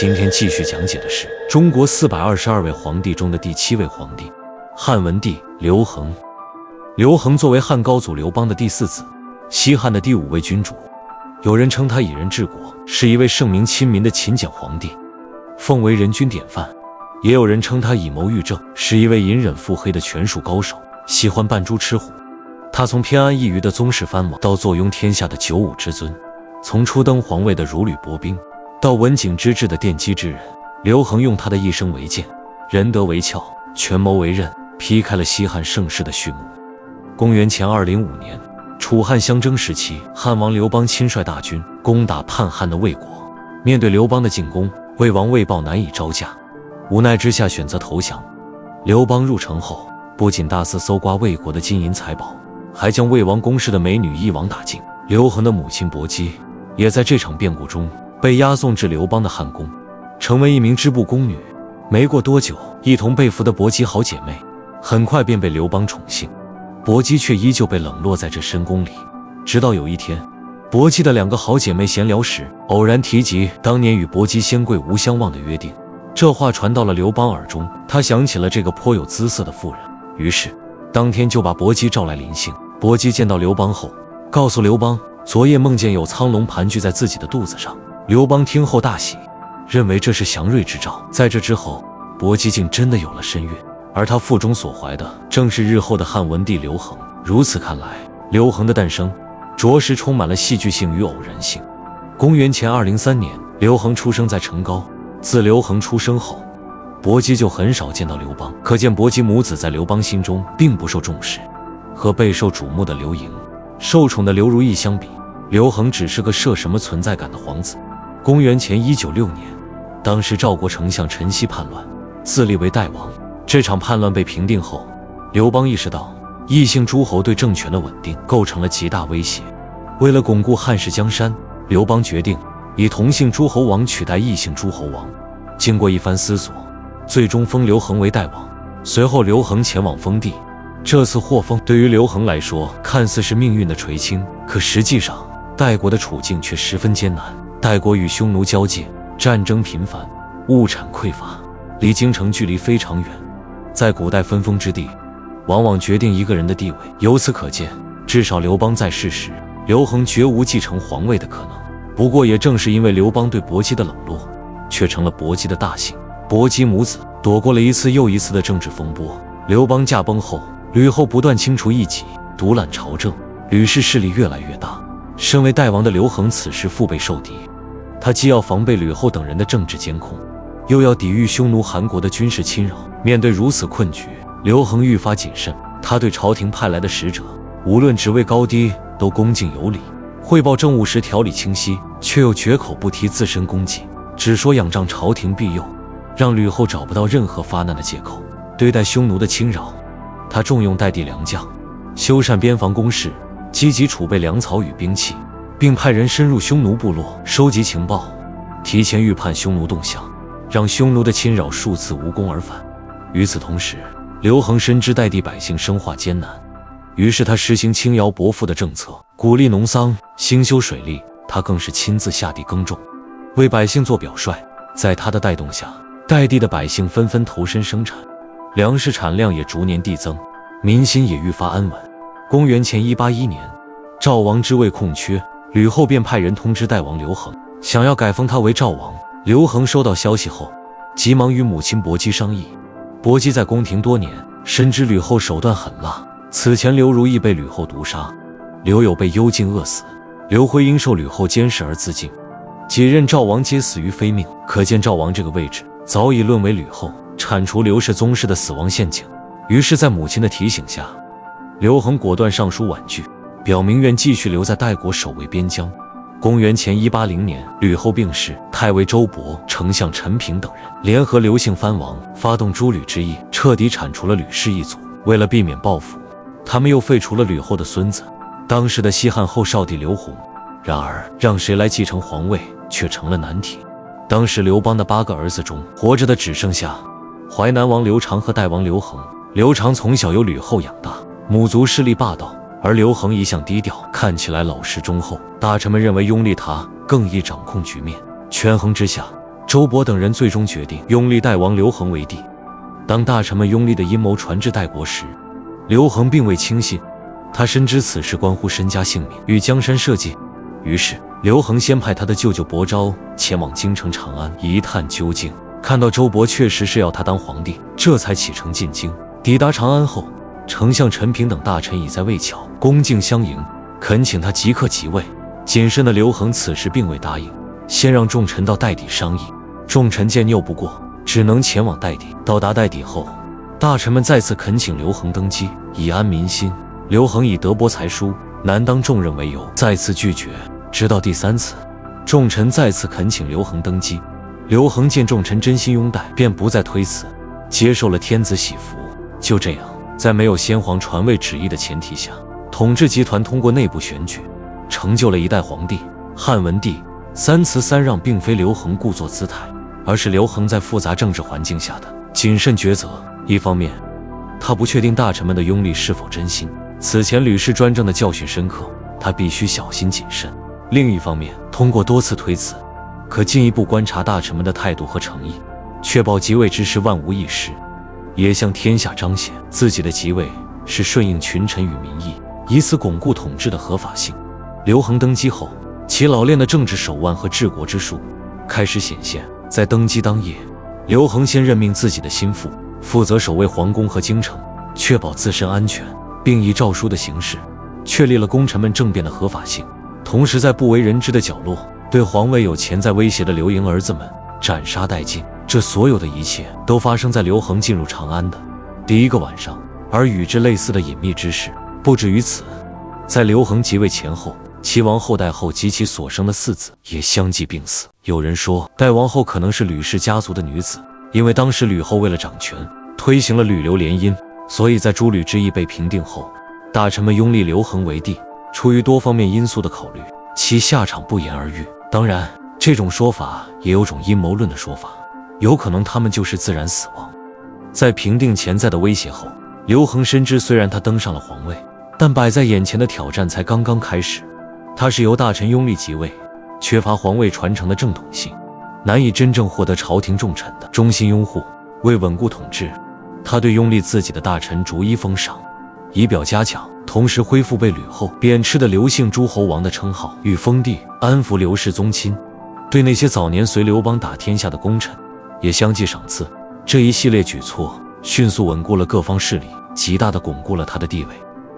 今天继续讲解的是中国422位皇帝中的第7位皇帝，汉文帝刘恒。刘恒作为汉高祖刘邦的第4子，西汉的第5位君主。有人称他以仁治国，是一位圣明亲民的勤俭皇帝，奉为人君典范；也有人称他以谋御政，是一位隐忍腹黑的权术高手，喜欢扮猪吃虎。他从偏安一隅的宗室藩王，到坐拥天下的九五之尊；从初登皇位的如履薄冰，到文景之治的奠基之人，刘恒用他的一生为鉴，仁德为鞘，权谋为刃，劈开了西汉盛世的序幕。公元前205年，楚汉相争时期，汉王刘邦亲率大军攻打叛汉的魏国。面对刘邦的进攻，魏王魏豹难以招架，无奈之下选择投降。刘邦入城后，不仅大肆搜刮魏国的金银财宝，还将魏王宫室的美女一网打尽。刘恒的母亲薄姬也在这场变故中被押送至刘邦的汉宫，成为一名织布宫女。没过多久，一同被俘的薄姬好姐妹很快便被刘邦宠幸，薄姬却依旧被冷落在这深宫里。直到有一天，薄姬的2个好姐妹闲聊时，偶然提及当年与薄姬仙贵无相忘的约定。这话传到了刘邦耳中，他想起了这个颇有姿色的妇人，于是当天就把薄姬召来临幸。薄姬见到刘邦后，告诉刘邦昨夜梦见有苍龙盘踞在自己的肚子上。刘邦听后大喜，认为这是祥瑞之兆。在这之后，薄姬竟真的有了身孕，而他腹中所怀的正是日后的汉文帝刘恒。如此看来，刘恒的诞生着实充满了戏剧性与偶然性。公元前203年，刘恒出生在成皋。自刘恒出生后，薄姬就很少见到刘邦，可见薄姬母子在刘邦心中并不受重视。和备受瞩目的刘盈、受宠的刘如意相比，刘恒只是个设什么存在感的皇子。公元前196年，当时赵国丞相陈豨叛乱，自立为代王。这场叛乱被平定后，刘邦意识到异姓诸侯对政权的稳定构成了极大威胁。为了巩固汉室江山，刘邦决定以同姓诸侯王取代异姓诸侯王。经过一番思索，最终封刘恒为代王。随后刘恒前往封地，这次获封对于刘恒来说看似是命运的垂青，可实际上代国的处境却十分艰难。代国与匈奴交界，战争频繁，物产匮乏，离京城距离非常远。在古代分封之地，往往决定一个人的地位。由此可见，至少刘邦在世时，刘恒绝无继承皇位的可能。不过也正是因为刘邦对薄姬的冷落，却成了薄姬的大幸。薄姬母子躲过了一次又一次的政治风波。刘邦驾崩后，吕后不断清除异己，独揽朝政，吕氏势力越来越大。身为代王的刘恒此时腹背受敌，他既要防备吕后等人的政治监控，又要抵御匈奴韩国的军事侵扰。面对如此困局，刘恒愈发谨慎。他对朝廷派来的使者，无论职位高低，都恭敬有礼，汇报政务时条理清晰，却又绝口不提自身功绩，只说仰仗朝廷庇佑，让吕后找不到任何发难的借口。对待匈奴的侵扰，他重用代地良将，修缮边防工事，积极储备粮草与兵器，并派人深入匈奴部落收集情报，提前预判匈奴动向，让匈奴的侵扰数次无功而返。与此同时，刘恒深知代地百姓生化艰难，于是他实行轻徭薄赋的政策，鼓励农桑，兴修水利。他更是亲自下地耕种，为百姓做表率。在他的带动下，代地的百姓纷纷投身生产，粮食产量也逐年递增，民心也愈发安稳。公元前181年，赵王之位空缺，吕后便派人通知代王刘恒，想要改封他为赵王。刘恒收到消息后，急忙与母亲薄姬商议。薄姬在宫廷多年，深知吕后手段狠辣。此前刘如意被吕后毒杀，刘友被幽禁饿死，刘辉因受吕后监视而自尽，几任赵王皆死于非命。可见赵王这个位置早已沦为吕后铲除刘氏宗室的死亡陷阱。于是在母亲的提醒下，刘恒果断上书婉拒，表明愿继续留在代国守卫边疆。公元前180年，吕后病逝，太尉周勃、丞相陈平等人联合刘姓藩王，发动诛吕之役，彻底铲除了吕氏一族。为了避免报复，他们又废除了吕后的孙子，当时的西汉后少帝刘弘。然而，让谁来继承皇位却成了难题。当时刘邦的8个儿子中，活着的只剩下淮南王刘长和代王刘恒。刘长从小由吕后养大，母族势力霸道，而刘恒一向低调，看起来老实忠厚。大臣们认为拥立他更易掌控局面。权衡之下，周勃等人最终决定拥立代王刘恒为帝。当大臣们拥立的阴谋传至代国时，刘恒并未轻信，他深知此事关乎身家性命与江山社稷，于是刘恒先派他的舅舅伯昭前往京城长安一探究竟。看到周勃确实是要他当皇帝，这才启程进京。抵达长安后，丞相陈平等大臣已在渭桥恭敬相迎，恳请他即刻即位。谨慎的刘恒此时并未答应，先让众臣到代邸商议。众臣见拗不过，只能前往代邸。到达代邸后，大臣们再次恳请刘恒登基，以安民心。刘恒以德薄才疏，难当重任为由，再次拒绝。直到第3次，众臣再次恳请刘恒登基。刘恒见众臣真心拥戴，便不再推辞，接受了天子喜福。就这样，在没有先皇传位旨意的前提下，统治集团通过内部选举，成就了一代皇帝。汉文帝三辞三让并非刘恒故作姿态，而是刘恒在复杂政治环境下的谨慎抉择。一方面，他不确定大臣们的拥立是否真心，此前屡试专政的教训深刻，他必须小心谨慎。另一方面，通过多次推辞，可进一步观察大臣们的态度和诚意，确保即位之事万无一失，也向天下彰显自己的即位是顺应群臣与民意，以此巩固统治的合法性。刘恒登基后，其老练的政治手腕和治国之术开始显现。在登基当夜，刘恒先任命自己的心腹负责守卫皇宫和京城，确保自身安全，并以诏书的形式确立了功臣们政变的合法性。同时，在不为人知的角落，对皇位有潜在威胁的刘盈儿子们斩杀殆尽。这所有的一切都发生在刘恒进入长安的第一个晚上，而与之类似的隐秘之事不止于此。在刘恒即位前后，齐王后代后及其所生的4子也相继病死。有人说，代王后可能是吕氏家族的女子，因为当时吕后为了掌权，推行了吕刘联姻，所以在诸吕之役被平定后，大臣们拥立刘恒为帝。出于多方面因素的考虑，其下场不言而喻。当然，这种说法也有种阴谋论的说法，有可能他们就是自然死亡。在平定潜在的威胁后，刘恒深知虽然他登上了皇位，但摆在眼前的挑战才刚刚开始。他是由大臣拥立即位，缺乏皇位传承的正统性，难以真正获得朝廷重臣的忠心拥护。为稳固统治，他对拥立自己的大臣逐一封赏，以表嘉奖，同时恢复被吕后贬斥的刘姓诸侯王的称号与封地，安抚刘氏宗亲。对那些早年随刘邦打天下的功臣也相继赏赐。这一系列举措迅速稳固了各方势力，极大地巩固了他的地位。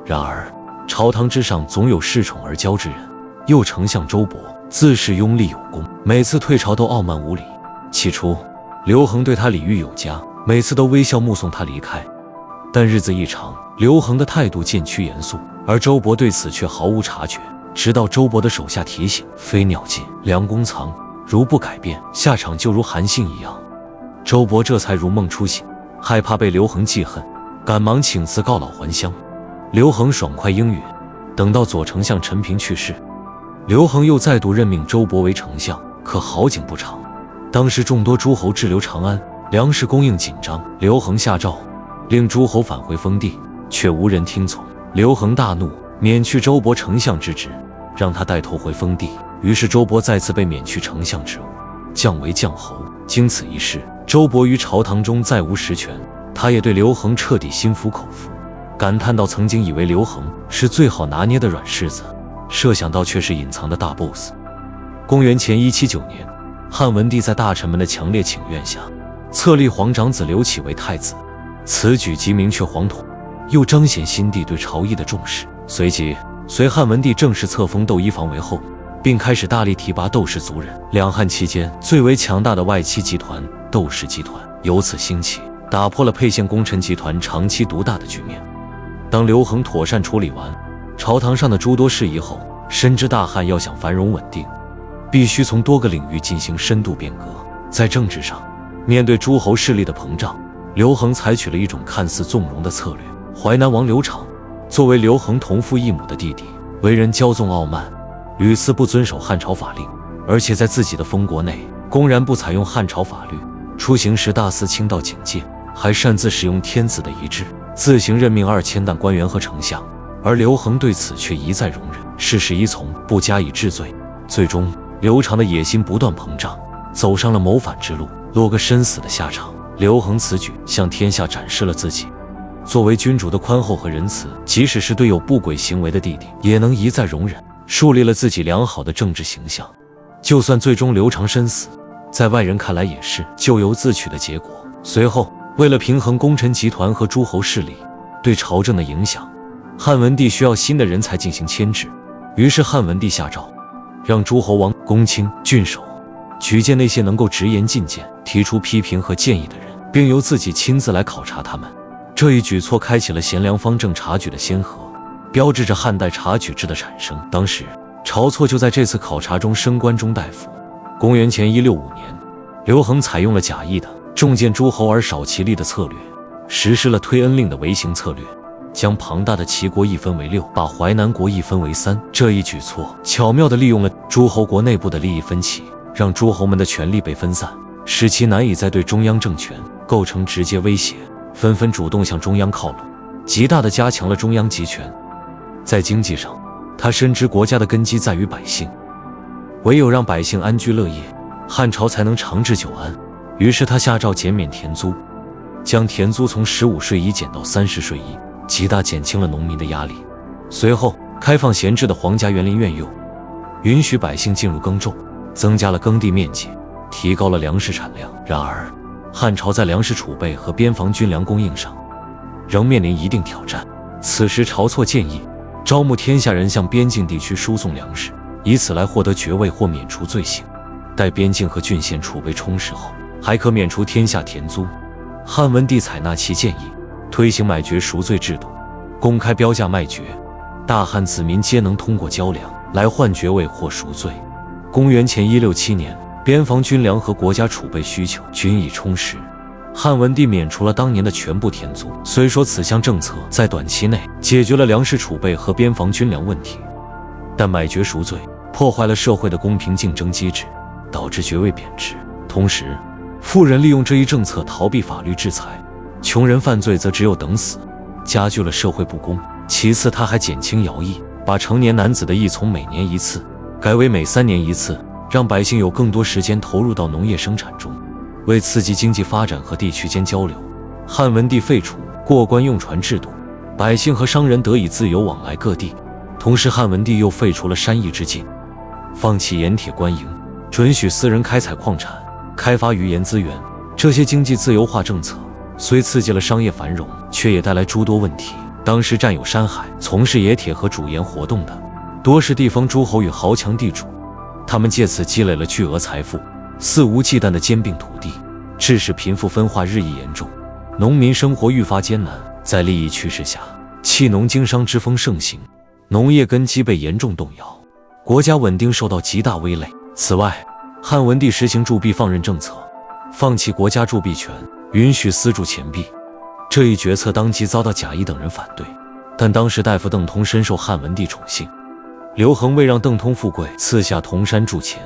然而，朝堂之上总有恃宠而骄之人。右丞相周勃自恃拥立有功，每次退朝都傲慢无礼。起初，刘恒对他礼遇有加，每次都微笑目送他离开。但日子一长，刘恒的态度渐趋严肃，而周勃对此却毫无察觉。直到周勃的手下提醒：“飞鸟尽，良弓藏，如不改变，下场就如韩信一样。”周勃这才如梦初醒，害怕被刘恒记恨，赶忙请辞告老还乡。刘恒爽快应允。等到左丞相陈平去世，刘恒又再度任命周勃为丞相。可好景不长，当时众多诸侯滞留长安，粮食供应紧张。刘恒下诏令诸侯返回封地，却无人听从。刘恒大怒，免去周勃丞相之职，让他带头回封地。于是周勃再次被免去丞相职务，降为将侯。经此一事，周勃于朝堂中再无实权，他也对刘恒彻底心服口服，感叹到曾经以为刘恒是最好拿捏的软柿子，设想到却是隐藏的大 boss。公元前179年，汉文帝在大臣们的强烈请愿下，册立皇长子刘启为太子。此举既明确皇统，又彰显新帝对朝议的重视。随即，汉文帝正式册封窦漪房为后，并开始大力提拔窦氏族人。两汉期间最为强大的外戚集团窦氏集团由此兴起，打破了沛县功臣集团长期独大的局面。当刘恒妥善处理完朝堂上的诸多事宜后，深知大汉要想繁荣稳定，必须从多个领域进行深度变革。在政治上，面对诸侯势力的膨胀，刘恒采取了一种看似纵容的策略。淮南王刘昶作为刘恒同父异母的弟弟，为人骄纵傲慢，屡次不遵守汉朝法令，而且在自己的封国内公然不采用汉朝法律，出行时大肆倾倒警戒，还擅自使用天子的遗志，自行任命2000担官员和丞相。而刘恒对此却一再容忍，事事依从，不加以治罪。最终，刘昶的野心不断膨胀，走上了谋反之路，落个身死的下场。刘恒此举向天下展示了自己作为君主的宽厚和仁慈，即使是对有不轨行为的弟弟，也能一再容忍，树立了自己良好的政治形象。就算最终刘长身死，在外人看来也是咎由自取的结果。随后，为了平衡功臣集团和诸侯势力对朝政的影响，汉文帝需要新的人才进行牵制。于是汉文帝下诏，让诸侯王、公卿、郡守举荐那些能够直言进谏、提出批评和建议的人，并由自己亲自来考察他们。这一举措开启了贤良方正察举的先河，标志着汉代察举制的产生。当时晁错就在这次考察中升官中大夫。公元前165年，刘恒采用了贾谊的重荐诸侯而少其力的策略，实施了推恩令的维刑策略，将庞大的齐国一分为6，把淮南国一分为3。这一举措巧妙地利用了诸侯国内部的利益分歧，让诸侯们的权力被分散，使其难以再对中央政权构成直接威胁，纷纷主动向中央靠拢，极大地加强了中央集权。在经济上，他深知国家的根基在于百姓，唯有让百姓安居乐业，汉朝才能长治久安。于是他下诏减免田租，将田租从15税一减到30税一，极大减轻了农民的压力。随后开放闲置的皇家园林院囿，允许百姓进入耕种，增加了耕地面积，提高了粮食产量。然而汉朝在粮食储备和边防军粮供应上仍面临一定挑战。此时晁错建议招募天下人向边境地区输送粮食，以此来获得爵位或免除罪行。待边境和郡县储备充实后，还可免除天下田租。汉文帝采纳其建议，推行买爵赎罪制度，公开标价卖爵，大汉子民皆能通过交粮来换爵位或赎罪。公元前167年，边防军粮和国家储备需求均已充实，汉文帝免除了当年的全部田租。虽说此项政策在短期内解决了粮食储备和边防军粮问题，但买爵赎罪破坏了社会的公平竞争机制，导致爵位贬值。同时，富人利用这一政策逃避法律制裁，穷人犯罪则只有等死，加剧了社会不公。其次，他还减轻徭役，把成年男子的役从每年一次改为每3年一次，让百姓有更多时间投入到农业生产中。为刺激经济发展和地区间交流，汉文帝废除过关用船制度，百姓和商人得以自由往来各地。同时，汉文帝又废除了山役之禁，放弃盐铁官营，准许私人开采矿产，开发渔盐资源。这些经济自由化政策虽刺激了商业繁荣，却也带来诸多问题。当时占有山海、从事冶铁和主盐活动的多是地方诸侯与豪强地主，他们借此积累了巨额财富，肆无忌惮地兼并土地，致使贫富分化日益严重，农民生活愈发艰难。在利益驱使下，弃农经商之风盛行，农业根基被严重动摇，国家稳定受到极大危累。此外，汉文帝实行铸币放任政策，放弃国家铸币权，允许私铸钱币。这一决策当即遭到贾谊等人反对，但当时大夫邓通深受汉文帝宠幸，刘恒为让邓通富贵，赐下铜山铸钱，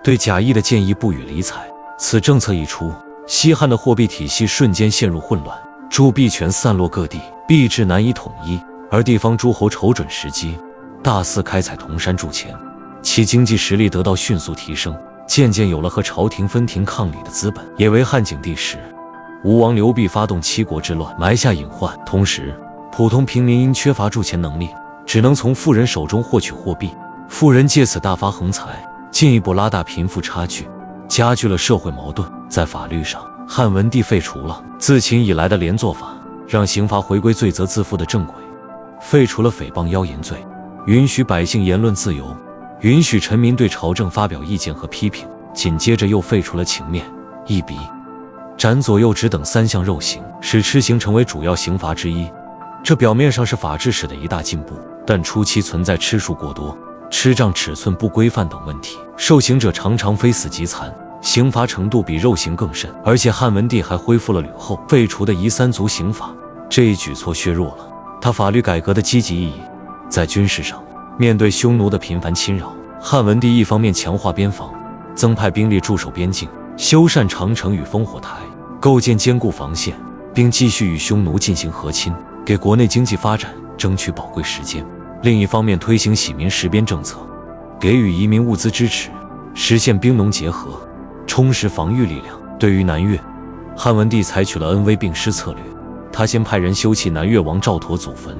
对贾谊的建议不予理睬。此政策一出，西汉的货币体系瞬间陷入混乱，铸币权散落各地，币制难以统一。而地方诸侯瞅准时机，大肆开采铜山铸钱，其经济实力得到迅速提升，渐渐有了和朝廷分庭抗礼的资本。也为汉景帝时，吴王刘濞发动七国之乱，埋下隐患。同时，普通平民因缺乏铸钱能力，只能从富人手中获取货币，富人借此大发横财，进一步拉大贫富差距，加剧了社会矛盾。在法律上，汉文帝废除了自秦以来的连坐法，让刑罚回归罪责自负的正轨，废除了诽谤妖言罪，允许百姓言论自由，允许臣民对朝政发表意见和批评。紧接着又废除了情面、一笔、斩左右指等3项肉刑，使笞刑成为主要刑罚之一。这表面上是法治史的一大进步，但初期存在吃数过多、吃杖尺寸不规范等问题，受刑者常常非死即残，刑罚程度比肉刑更甚。而且汉文帝还恢复了吕后废除的夷三族刑法，这一举措削弱了他法律改革的积极意义。在军事上，面对匈奴的频繁侵扰，汉文帝一方面强化边防，增派兵力驻守边境，修缮长城与烽火台，构建坚固防线，并继续与匈奴进行和亲，给国内经济发展争取宝贵时间。另一方面，推行喜民实边政策，给予移民物资支持，实现兵农结合，充实防御力量。对于南越，汉文帝采取了恩威并施策略。他先派人修葺南越王赵佗祖坟，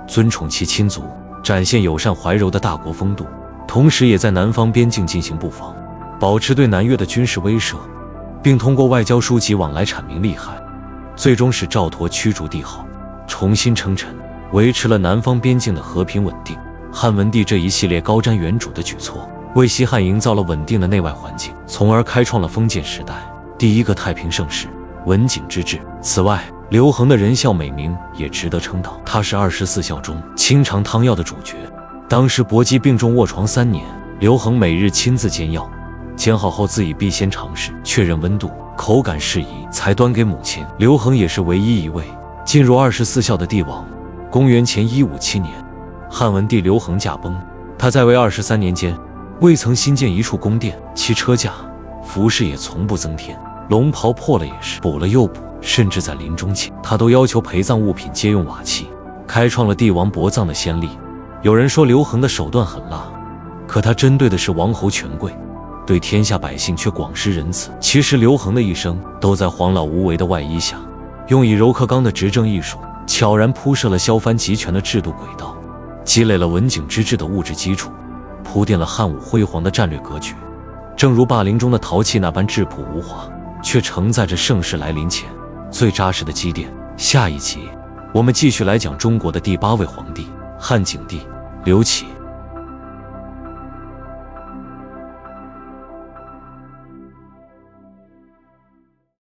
尊崇其亲族，展现友善怀柔的大国风度，同时也在南方边境进行布防，保持对南越的军事威慑，并通过外交书籍往来阐明利害，最终使赵佗驱逐帝号，重新称臣，维持了南方边境的和平稳定。汉文帝这一系列高瞻远瞩的举措，为西汉营造了稳定的内外环境，从而开创了封建时代第一个太平盛世——文景之治。此外，刘恒的仁孝美名也值得称道，他是24孝中清肠汤药的主角。当时伯姬病重卧床3年，刘恒每日亲自煎药，煎好后自己必先尝试，确认温度、口感适宜，才端给母亲。刘恒也是唯一一位进入24孝的帝王。公元前157年，汉文帝刘恒驾崩，他在位23年间，未曾新建一处宫殿，其车驾、服饰也从不增添，龙袍破了也是补了又补，甚至在临终前，他都要求陪葬物品皆用瓦器，开创了帝王薄葬的先例。有人说刘恒的手段狠辣，可他针对的是王侯权贵，对天下百姓却广施仁慈。其实刘恒的一生都在黄老无为的外衣下，用以柔克刚的执政艺术，悄然铺设了削藩集权的制度轨道，积累了文景之治的物质基础，铺垫了汉武辉煌的战略格局。正如霸陵中的陶器那般质朴无华，却承载着盛世来临前最扎实的积淀。下一集我们继续来讲中国的第8位皇帝汉景帝刘启。